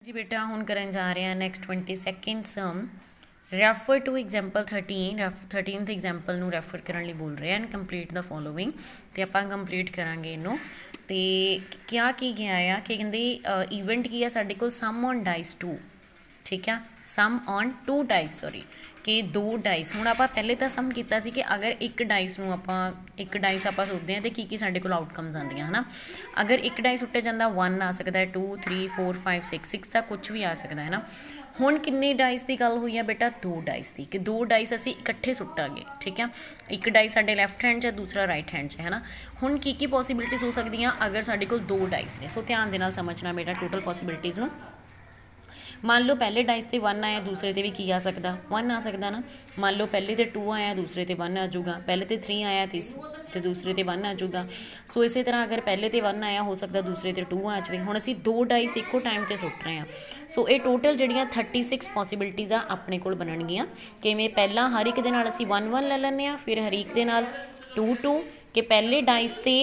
जी बेटा हुण करन जा रहे हैं next 22nd sum refer to example 13th example ਨੂੰ ਰੈਫਰ ਕਰਨ ਲਈ ਬੋਲ ਰਹੇ ਹਨ ਕੰਪਲੀਟ ਦਾ ਫੋਲੋਇੰਗ ਤੇ ਆਪਾਂ ਕੰਪਲੀਟ ਕਰਾਂਗੇ ਇਹਨੂੰ ਤੇ ਕਿਆ ਕੀ ਗਿਆ ਆ ਕਿ ਕਹਿੰਦੇ ਇਵੈਂਟ ਕੀ ਆ ਸਾਡੇ ਕੋਲ ਸਮ ਔਨ ਡਾਈਸ 2 ਠੀਕ ਆ ਸਮ ਔਨ 2 ਡਾਈਸ ਸੌਰੀ ਕਿ 2 ਡਾਈਸ ਹੁਣ ਆਪਾਂ ਪਹਿਲੇ ਤਾਂ ਸਮ ਕੀਤਾ ਸੀ ਕਿ ਅਗਰ ਇੱਕ ਡਾਈਸ ਨੂੰ ਆਪਾਂ ਇੱਕ ਡਾਈਸ ਆਪਾਂ ਸੁੱਟਦੇ ਹਾਂ ਤੇ ਕੀ ਸਾਡੇ ਕੋਲ ਆਊਟਕਮਸ ਆਉਂਦੀਆਂ ਹੈ ਨਾ ਅਗਰ ਇੱਕ ਡਾਈਸ ਸੁੱਟਿਆ ਜਾਂਦਾ 1 ਆ ਸਕਦਾ 2 3 4 5 6 6 ਦਾ ਕੁਝ ਵੀ ਆ ਸਕਦਾ ਹੈ ਨਾ ਹੁਣ ਕਿੰਨੇ ਡਾਈਸ ਦੀ ਗੱਲ ਹੋਈ ਆ ਬੇਟਾ 2 ਡਾਈਸ ਦੀ ਕਿ 2 ਡਾਈਸ ਅਸੀਂ ਇਕੱਠੇ ਸੁੱਟਾਂਗੇ ਠੀਕ ਆ ਇੱਕ ਡਾਈਸ ਸਾਡੇ ਲੈਫਟ ਹੈਂਡ 'ਚ ਹੈ ਦੂਸਰਾ ਰਾਈਟ ਹੈਂਡ 'ਚ ਹੈ ਨਾ ਹੁਣ ਕੀ ਪੋਸੀਬਿਲਿਟੀਜ਼ ਹੋ ਸਕਦੀਆਂ ਅਗਰ ਸਾਡੇ ਕੋਲ 2 ਡਾਈਸ ਨੇ ਸੋ ਧਿਆਨ ਦੇ ਨਾਲ ਸਮਝਣਾ ਬੇਟਾ ਟੋਟਲ ਪੋਸੀਬਿਲਿਟੀਜ਼ ਨੂੰ मान लो पहले डाइस से 1 आया दूसरे ते भी की आ सकता 1 आ सकता ना मान लो पहले तो 2 आया दूसरे ते 1 आ जाऊगा पहले तो 3 आया तो दूसरे ते 1 आ जाऊगा सो इस तरह अगर पहले तो 1 आया हो सकता दूसरे ते 2 आ जाए हुण असीं 2 डाइस एको टाइम ते सुट रहे हैं सो ये टोटल जिहड़ियां 36 पॉसीबिलिटीज़ आ अपने कोल बनणगीआं किवें पहला हर एक दे नाल असीं 1 1 ले लैंदे आ फिर हर एक दे नाल 2 2 कि पहले डाइस ते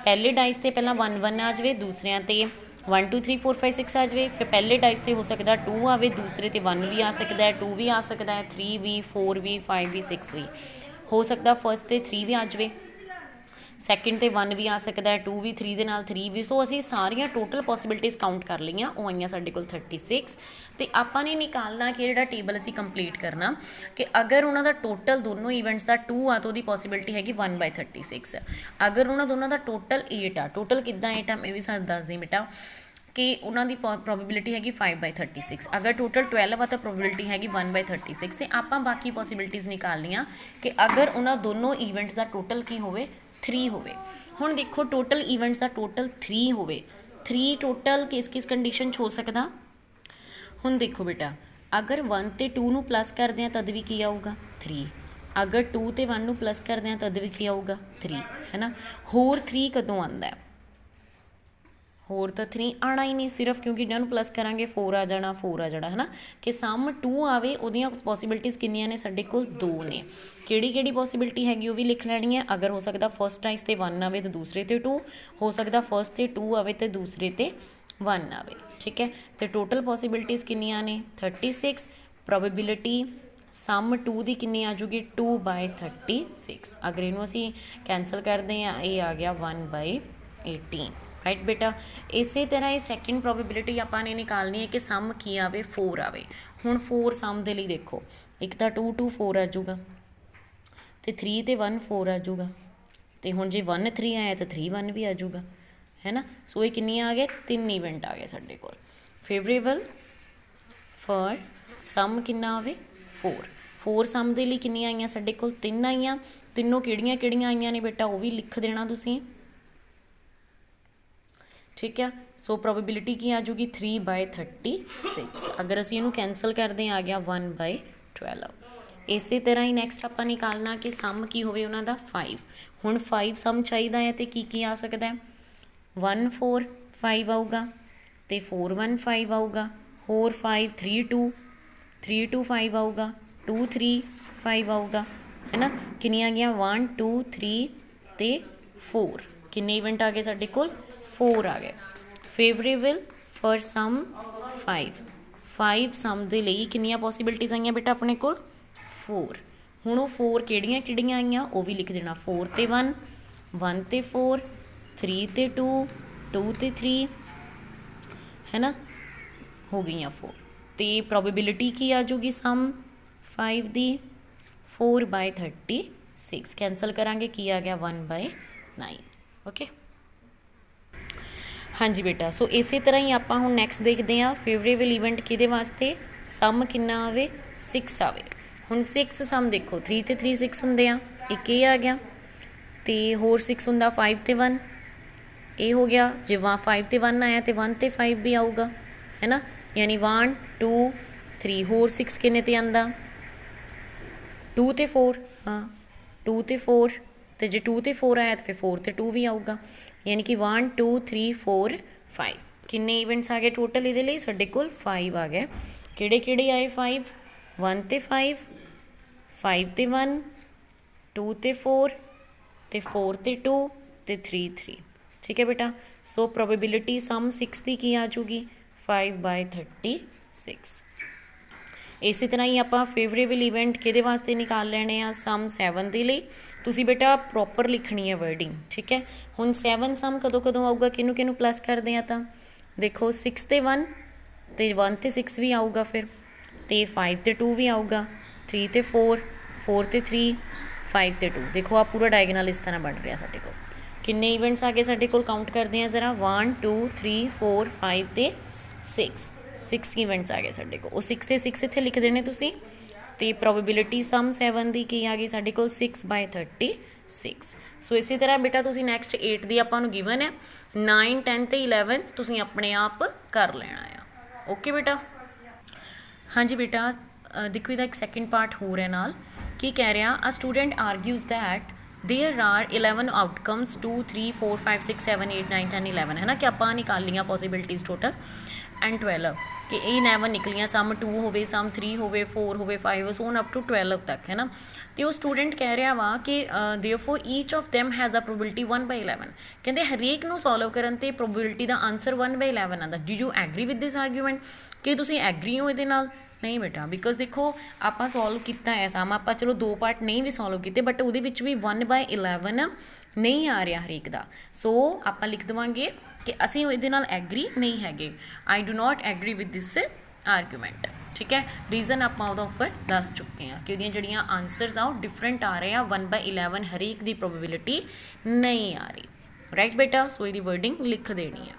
पहला 1 1 आ जाए दूसरियां ते 1 2 3 4 5 6 आ जाए फिर पहले डाइस से हो सकता 2 आवे दूसरे ते 1 भी आ सकता है 2 भी आ सकता है 3 भी 4 भी 5 भी 6 भी हो सकता फर्स्ट ते 3 भी आ जाए सैकेंड ते 1 भी आ सकता है 2 भी 3 दे नाल 3 भी सो असी सारिया टोटल पॉसीबिलिटीज़ काउंट कर लईआं वो आईआं साडे कोल 36 ते आपां ने निकालना कि जिहड़ा टेबल असी कंप्लीट करना कि अगर उन्हां दा टोटल दोनों इवेंट्स का 2 आ तो उहदी पॉसीबिलिटी हैगी 1/36 अगर उन्हां दोनों का टोटल 8 आ टोटल किद्दां 8 आ मैं भी सानूं दस दी बेटा कि उन्होंने प्रोबेबिलिटी हैगी 5/36 अगर टोटल 12 आ तो प्रोबेबिलिटी हैगी 1/36 तो आप बाकी पॉसीबिलिटीज़ निकालनियाँ कि अगर उन्होंने दोनों इवेंट्स का टोटल की होवे 3 होवे हुण देखो टोटल इवेंट्स का टोटल 3 होवे 3 टोटल किस किस कंडीशन हो सकता हुण देखो बेटा अगर 1 ते 2 नूं प्लस करदे हैं तद भी की आऊगा 3 अगर 2 ते 1 नूं प्लस करदे हैं तद भी की आऊगा 3 है ना होर 3 कदों आंदा है होर तो 3 आना ही नहीं सिर्फ क्योंकि इन्होंने प्लस करांगे 4 आ जाना है ना कि सम 2 आवे उहदियां पॉसीबिलिटीज़ कितनियां ने साडे कोल 2 ने किहड़ी पॉसीबिलिटी हैगी वो भी लिख लैनी है अगर हो सकता फर्स्ट डाइस ते 1 आवे तो दूसरे ते 2 हो सकता फर्स्ट ते 2 आवे तो दूसरे ते 1 आवे ठीक है तो टोटल पॉसीबिलिटीज़ कितनियां ने 36 प्रोबेबिलिटी सम 2 की कितनी आ जूगी 2/36 अगर इनू असी कैंसल करते हैं ये आ गया 1/18 राइट बेटा इस तरह ही सैकेंड प्रोबेबिलिटी आपने निकालनी है कि सम की आवे 4 आवे हुण 4 सम दे लई देखो एक तो 2 2 4 आ जाऊगा तो 3 ते 1 4 आ जाऊगा तो हुण जे 1 3 आया तो 3 1 भी आ जाऊगा है ना सो ये कितनी आ गए 3 इवेंट आ गए साडे कोल फेवरेबल फॉर सम कितना आवे 4 सम दे लई कितनी आईयां साडे कोल 3 आईयां तीनों किहड़ियां आईयां ने बेटा वो भी लिख देना तुसीं ठीक है सो प्रोबेबिलिटी की आ जाऊगी 3/36 अगर असी इनू कैंसल करते हैं आ गया 1/12 इस तरह ही नैक्सट आप निकालना कि सम की होवे उन्हां दा 5 हुण 5 सम चाहिदा है तो की आ सकता है 1 4 5 आऊगा तो 4 1 5 आऊगा होर 5 3 2 3 2 5 आऊगा 2 3 5 आऊगा है ना कितनी आ गया 1 2 3 ते 4 किन्ने इवेंट आ गए साडे कोल 4 आ गए फेवरेबल फॉर सम 5 सम दे लई कितनियां पॉसीबिलिटीज़ आईयां बेटा अपने कोल 4 हुण वो 4 किहड़ियां आईयां वो भी लिख देना 4 ते 1 1 ते 4 3 ते 2 2 ते 3 है ना हो गई 4 तो प्रोबेबिलिटी की आ जाऊगी सम 5 दी 4/36 कैंसल करांगे की आ गया 1/9 ओके हाँ जी बेटा सो इस तरह ही आप हूँ नैक्सट देखते हैं फेवरेबल इवेंट कि वास्ते सम कितना आवे 6 आवे हुण 6 सम देखो 3 ते 3 6 होंगे एक ये आ गया तो होर 6 होंगे 5 ते 1 ये हो गया जे 5 ते 1 आया तो 1 ते 5 भी आऊगा है ना यानी 1 2 3 होर 6 किन्ने ते आंदा 2 ते 4 हाँ 2 ते 4 तो जे 2 ते 4 आया तो फिर 4 ते 2 भी आऊगा यानी कि 1 2 3 4 5 किन्ने इवेंट्स आ गए टोटल ये साडे कोल 5 आ गए किहड़े आए 5 1 ते 5 5 ते 1 2 ते 4 ते 4 ते 2 ते 3 3 ठीक है बेटा सो प्रोबेबिलिटी सम 6 की आ जाऊगी 5/36। ਇਸੇ ਤਰ੍ਹਾਂ ਹੀ ਆਪਾਂ ਫੇਵਰੇਬਲ ਇਵੈਂਟ ਕਿਹਦੇ ਵਾਸਤੇ ਨਿਕਾਲ ਲੈਣੇ ਆ, ਸਮ 7 ਦੇ ਲਈ। ਤੁਸੀਂ ਬੇਟਾ ਪ੍ਰੋਪਰ ਲਿਖਣੀ ਹੈ ਵਰਡਿੰਗ, ਠੀਕ ਹੈ। ਹੁਣ 7 ਸਮ ਕਦੋਂ ਕਦੋਂ ਆਊਗਾ, ਕਿਹਨੂੰ ਕਿਹਨੂੰ ਪਲੱਸ ਕਰਦੇ ਆ, ਤਾਂ ਦੇਖੋ 6 ਤੇ 1 ਅਤੇ 1 ਤੇ 6 ਵੀ ਆਊਗਾ ਫਿਰ, ਅਤੇ 5 ਤੇ 2 ਵੀ ਆਊਗਾ, 3 ਤੇ 4, 4 ਤੇ 3, 5 ਤੇ 2। ਦੇਖੋ ਆਹ ਪੂਰਾ ਡਾਇਗਨਲ ਇਸ ਤਰ੍ਹਾਂ ਬਣ ਰਿਹਾ ਸਾਡੇ ਕੋਲ। ਕਿੰਨੇ ਇਵੈਂਟਸ ਆ ਗਏ ਸਾਡੇ ਕੋਲ, ਕਾਊਂਟ ਕਰਦੇ ਹਾਂ ਜ਼ਰਾ, 1 2 3 4 5 ਤੇ 6 6 ਇਵੈਂਟਸ ਆ ਗਏ ਸਾਡੇ ਕੋਲ। ਉਹ 6 ਤੇ 6 ਇੱਥੇ ਲਿਖ ਦੇਣੇ ਤੁਸੀਂ। ਅਤੇ ਪ੍ਰੋਬੇਬਿਲਿਟੀ ਸਮ 7 ਦੀ ਕੀ ਆ ਗਈ ਸਾਡੇ ਕੋਲ, 6/36। ਸੋ ਇਸੇ ਤਰ੍ਹਾਂ ਬੇਟਾ ਤੁਸੀਂ ਨੈਕਸਟ 8 ਦੀ ਆਪਾਂ ਨੂੰ ਗਿਵਨ ਹੈ, 9 10 ਤੇ 11 ਤੁਸੀਂ ਆਪਣੇ ਆਪ ਕਰ ਲੈਣਾ ਆ। ਓਕੇ ਬੇਟਾ। ਹਾਂਜੀ ਬੇਟਾ ਦੇਖੋ ਇਹਦਾ ਇੱਕ ਸੈਕਿੰਡ ਪਾਰਟ ਹੋਰ ਹੈ ਨਾਲ। ਕੀ ਕਹਿ ਰਿਹਾ, a student argues that there are 11 outcomes 2 3 4 5 6 7 8 9 10 11 है ना, कि ਆਪਾਂ ਨਿਕਾਲੀਆਂ ਪੋਸੀਬਿਲਿਟੀਜ਼ ਟੋਟਲ ਐਂਡ 12 ਕਿ ਇਹ 11 ਨਿਕਲੀਆਂ, ਸਮ 2 ਹੋਵੇ, ਸਮ 3 ਹੋਵੇ, 4 ਹੋਵੇ, 5 ਸੋਨ ਅਪ ਟੂ 12 ਤੱਕ ਹੈ ਨਾ। ਅਤੇ ਉਹ ਸਟੂਡੈਂਟ ਕਹਿ ਰਿਹਾ ਵਾ ਕਿ ਦੇਅਰਫੋਰ ਈਚ ਆਫ ਦੈਮ ਹੈਜ਼ ਅ ਪ੍ਰੋਬਿਲਿਟੀ 1/11। ਕਹਿੰਦੇ ਹਰੇਕ ਨੂੰ ਸੋਲਵ ਕਰਨ 'ਤੇ ਪ੍ਰੋਬਿਲਿਟੀ ਦਾ ਆਂਸਰ 1/11 ਆਉਂਦਾ। Do you agri with this argument, ਕਿ ਤੁਸੀਂ ਐਗਰੀ ਹੋ ਇਹਦੇ ਨਾਲ? ਨਹੀਂ ਬੇਟਾ, ਬਿਕੋਜ਼ ਦੇਖੋ ਆਪਾਂ ਸੋਲਵ ਕੀਤਾ ਹੈ ਸਮ, ਆਪਾਂ ਚਲੋ 2 ਪਾਰਟ ਨਹੀਂ ਵੀ ਸੋਲਵ ਕੀਤੇ, ਬਟ ਉਹਦੇ ਵਿੱਚ ਵੀ 1/11 ਨਹੀਂ ਆ ਰਿਹਾ ਹਰੇਕ ਦਾ। ਸੋ ਆਪਾਂ ਲਿਖ ਦੇਵਾਂਗੇ ਕਿ ਅਸੀਂ ਇਹਦੇ ਨਾਲ ਐਗਰੀ ਨਹੀਂ ਹੈਗੇ, I do not agri with this argument, ਠੀਕ ਹੈ। ਰੀਜ਼ਨ ਆਪਾਂ ਉਹਦਾ ਉੱਪਰ ਦੱਸ ਚੁੱਕੇ ਹਾਂ ਕਿ ਉਹਦੀਆਂ ਜਿਹੜੀਆਂ ਆਂਸਰਸ ਆ ਉਹ ਡਿਫਰੈਂਟ ਆ ਰਹੇ ਆ, 1/11 ਹਰੇਕ ਦੀ ਪ੍ਰੋਬੇਬਿਲਿਟੀ ਨਹੀਂ ਆ ਰਹੀ। ਰਾਈਟ ਬੇਟਾ, ਸੋ ਇਹਦੀ ਵਰਡਿੰਗ ਲਿਖ ਦੇਣੀ ਹੈ।